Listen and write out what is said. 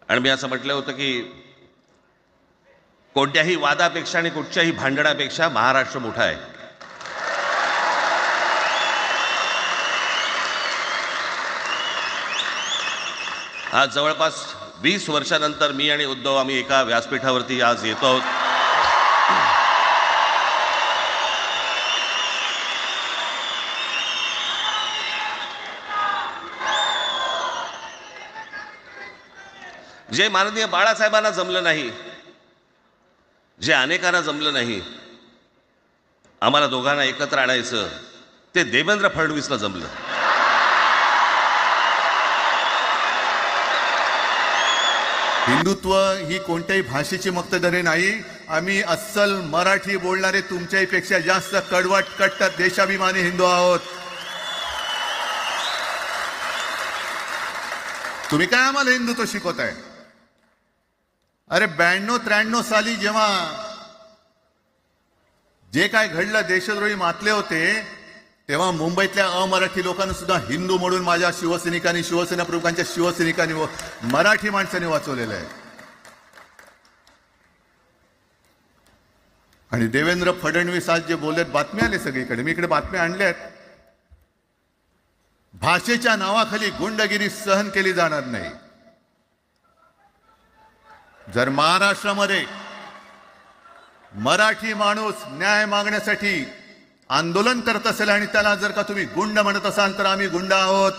आणि मी असं म्हटलं होतं की कोणत्याही वादापेक्षा आणि कुठच्याही भांडणापेक्षा महाराष्ट्र मोठा आहे. आज जवळपास 20 वर्षानंतर मी आणि उद्धव आम्ही एका व्यासपीठावरती आज येतो आहोत. जे माननीय बाळासाहेबांना जमलं नाही, जे अनेकांना जमलं नाही, आम्हाला दोघांना एकत्र आणायचं, ते देवेंद्र फडणवीसला जमलं. हिंदुत्व ही कोणत्याही भाषेची मक्तेदारी नाही. आम्ही अस्सल मराठी बोलणारे तुमच्याही पेक्षा जास्त कडवट कट्टर देशाभिमानी हिंदू आहोत. तुम्ही काय आम्हाला हिंदुत्व शिकवताय? अरे 92-93 साली जेव्हा जे काय घडलं, देशद्रोही मातले होते, तेव्हा मुंबईतल्या अमराठी लोकांना सुद्धा हिंदू म्हणून माझ्या शिवसैनिकांनी, शिवसेना प्रमुखांच्या शिवसैनिकांनी व मराठी माणसांनी वाचवलेलं आहे. आणि देवेंद्र फडणवीस आज जे बोललेत, बातम्या आले सगळीकडे, मी इकडे बातम्या आणल्यात. भाषेच्या नावाखाली गुंडगिरी सहन केली जाणार नाही. जर महाराष्ट्रामध्ये मराठी माणूस न्याय मागण्यासाठी आंदोलन करत असेल आणि त्याला जर का तुम्ही गुंड म्हणत असाल, तर आम्ही गुंड आहोत.